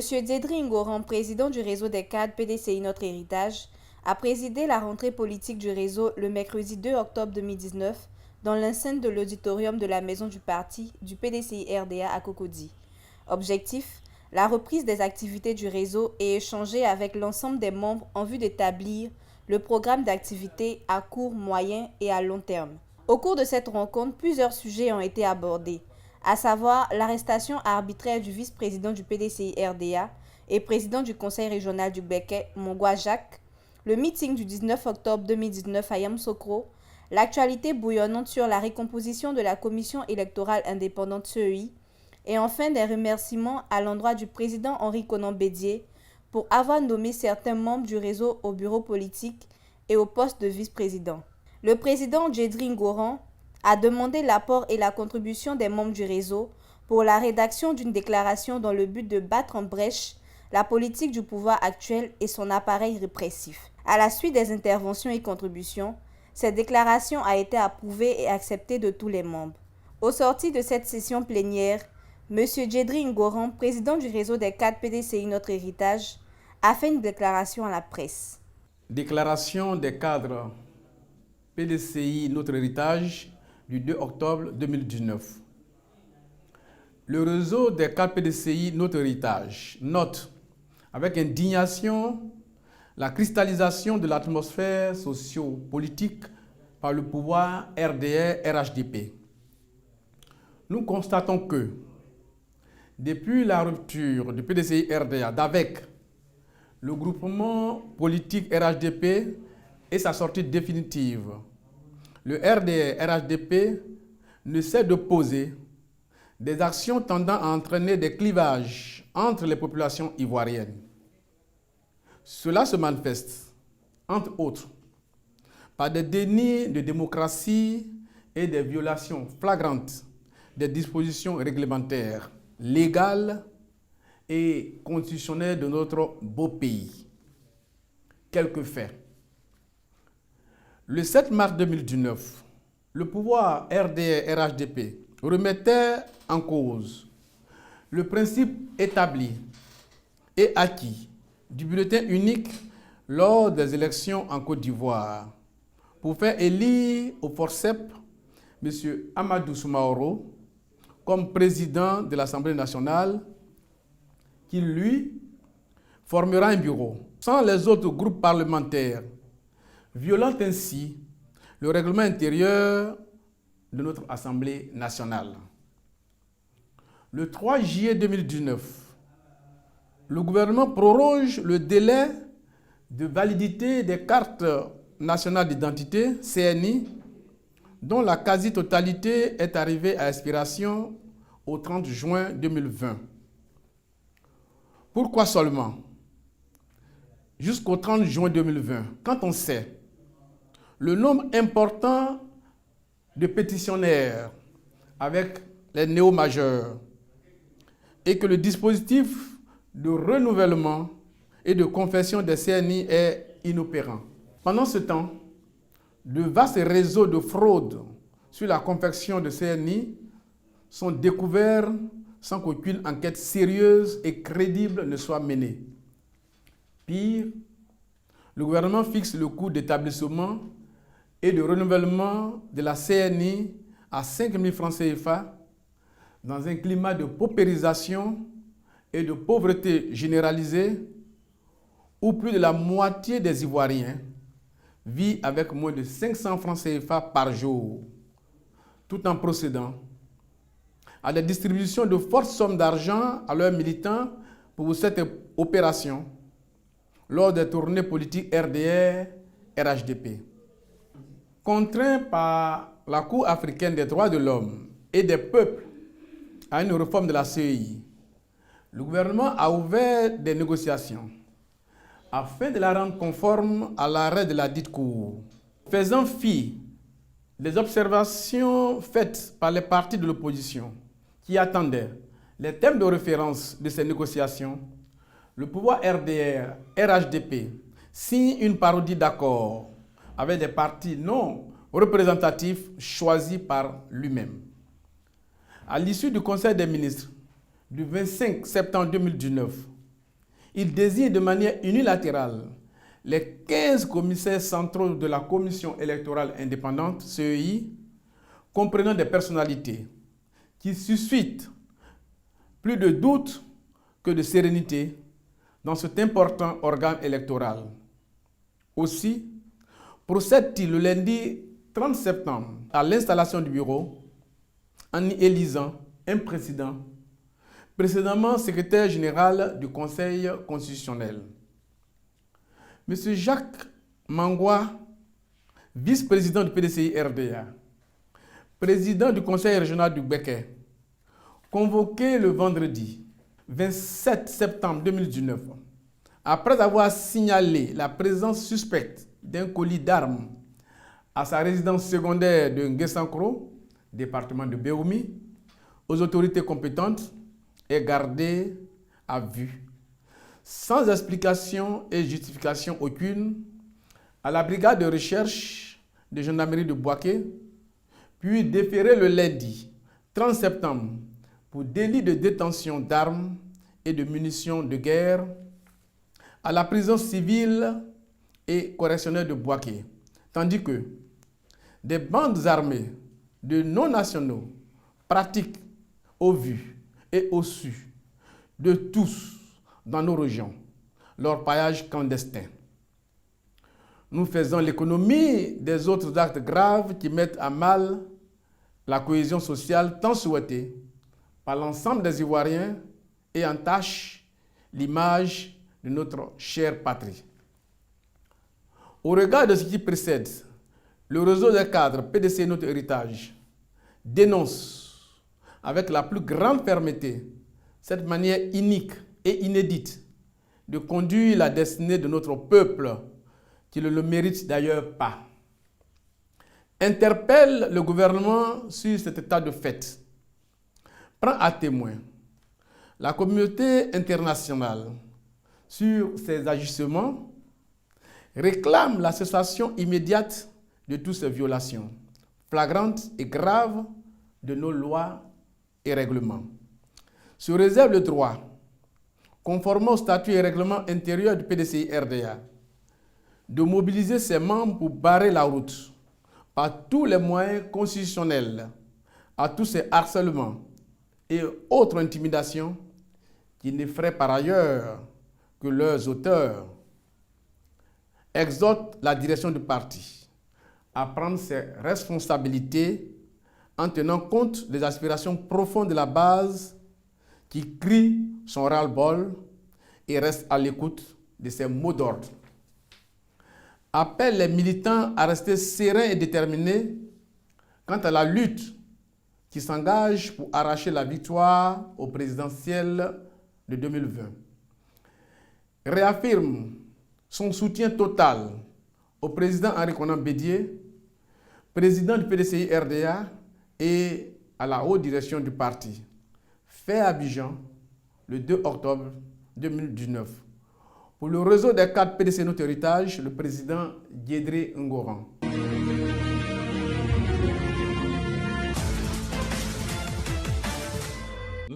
Monsieur Diedry Ngoran, président du réseau des cadres PDCI Notre Héritage, a présidé la rentrée politique du réseau le mercredi 2 octobre 2019 dans l'enceinte de l'auditorium de la maison du parti du PDCI RDA à Cocody. Objectif, la reprise des activités du réseau et échanger avec l'ensemble des membres en vue d'établir le programme d'activités à court, moyen et à long terme. Au cours de cette rencontre, plusieurs sujets ont été abordés, à savoir l'arrestation arbitraire du vice-président du PDCI RDA et président du conseil régional du Béquet, Mongwa Jacques, le meeting du 19 octobre 2019 à Yamoussoukro, l'actualité bouillonnante sur la récomposition de la commission électorale indépendante CEI, et enfin des remerciements à l'endroit du président Henri Konan Bédié pour avoir nommé certains membres du réseau au bureau politique et au poste de vice-président. Le président Diedry Ngoran a demandé l'apport et la contribution des membres du réseau pour la rédaction d'une déclaration dans le but de battre en brèche la politique du pouvoir actuel et son appareil répressif. À la suite des interventions et contributions, cette déclaration a été approuvée et acceptée de tous les membres. Au sorti de cette session plénière, M. Diedry Ngoran, président du réseau des cadres PDCI Notre Héritage, a fait une déclaration à la presse. Déclaration des cadres PDCI Notre Héritage du 2 octobre 2019. Le réseau des cadres PDCI Notre Héritage note avec indignation la cristallisation de l'atmosphère socio-politique par le pouvoir RDR-RHDP. Nous constatons que depuis la rupture du PDCI RDA avec le groupement politique RHDP et sa sortie définitive, le RDR-RHDP ne cesse de poser des actions tendant à entraîner des clivages entre les populations ivoiriennes. Cela se manifeste, entre autres, par des dénis de démocratie et des violations flagrantes des dispositions réglementaires, légales et constitutionnelles de notre beau pays. Quelques faits. Le 7 mars 2019, le pouvoir RDR-RHDP remettait en cause le principe établi et acquis du bulletin unique lors des élections en Côte d'Ivoire pour faire élire au forceps M. Amadou Soumaoro comme président de l'Assemblée nationale qui, lui, formera un bureau sans les autres groupes parlementaires, violant ainsi le règlement intérieur de notre Assemblée nationale. Le 3 juillet 2019, le gouvernement proroge le délai de validité des cartes nationales d'identité, CNI, dont la quasi-totalité est arrivée à expiration au 30 juin 2020. Pourquoi seulement jusqu'au 30 juin 2020, quand on sait le nombre important de pétitionnaires avec les néo-majeurs et que le dispositif de renouvellement et de confession des CNI est inopérant. Pendant ce temps, de vastes réseaux de fraude sur la confection de CNI sont découverts sans qu'aucune enquête sérieuse et crédible ne soit menée. Pire, le gouvernement fixe le coût d'établissement et de renouvellement de la CNI à 5 000 francs CFA dans un climat de paupérisation et de pauvreté généralisée où plus de la moitié des Ivoiriens vit avec moins de 500 francs CFA par jour, tout en procédant à la distribution de fortes sommes d'argent à leurs militants pour cette opération lors des tournées politiques RDR-RHDP. Contraint par la Cour africaine des droits de l'homme et des peuples à une réforme de la CEI, le gouvernement a ouvert des négociations afin de la rendre conforme à l'arrêt de la dite Cour. Faisant fi des observations faites par les partis de l'opposition qui attendaient les thèmes de référence de ces négociations, le pouvoir RDR-RHDP signe une parodie d'accord avec des partis non représentatifs choisis par lui-même. À l'issue du Conseil des ministres du 25 septembre 2019, Il désigne de manière unilatérale les 15 commissaires centraux de la Commission électorale indépendante, CEI, comprenant des personnalités qui suscitent plus de doutes que de sérénité dans cet important organe électoral. Aussi, procède-t-il le lundi 30 septembre à l'installation du bureau en y élisant un président, précédemment secrétaire général du Conseil constitutionnel. M. Jacques Mangwa, vice-président du PDCI-RDA, président du Conseil régional du Béquet, convoqué le vendredi 27 septembre 2019, après avoir signalé la présence suspecte d'un colis d'armes à sa résidence secondaire de Nguessankro, département de Béoumi, aux autorités compétentes, est gardé à vue, sans explication et justification aucune, à la brigade de recherche de gendarmerie de Bouaké, puis déféré le lundi 30 septembre pour délit de détention d'armes et de munitions de guerre à la prison civile et correctionnelle de Bouaké, tandis que des bandes armées de non-nationaux pratiquent au vu et au su de tous dans nos régions leur paillage clandestin. Nous faisons l'économie des autres actes graves qui mettent à mal la cohésion sociale tant souhaitée par l'ensemble des Ivoiriens et entachent l'image de notre chère patrie. Au regard de ce qui précède, le réseau des cadres PDC Notre Héritage dénonce avec la plus grande fermeté cette manière inique et inédite de conduire la destinée de notre peuple, qui ne le mérite d'ailleurs pas. Interpelle le gouvernement sur cet état de fait. Prend à témoin la communauté internationale sur ces agissements, réclame la cessation immédiate de toutes ces violations flagrantes et graves de nos lois et règlements. Se réserve le droit, conformément au statut et règlement intérieur du PDCI-RDA, de mobiliser ses membres pour barrer la route par tous les moyens constitutionnels à tous ces harcèlements et autres intimidations qui n'effraient par ailleurs que leurs auteurs. Exhorte la direction du parti à prendre ses responsabilités en tenant compte des aspirations profondes de la base qui crie son ras-le-bol et reste à l'écoute de ses mots d'ordre. Appelle les militants à rester sereins et déterminés quant à la lutte qui s'engage pour arracher la victoire au présidentiel de 2020. Réaffirme son soutien total au président Henri Konan Bédié, président du PDCI-RDA et à la haute direction du parti. Fait à Abidjan le 2 octobre 2019. Pour le réseau des cadres PDC Notre Héritage, le président Diédré Ngoran.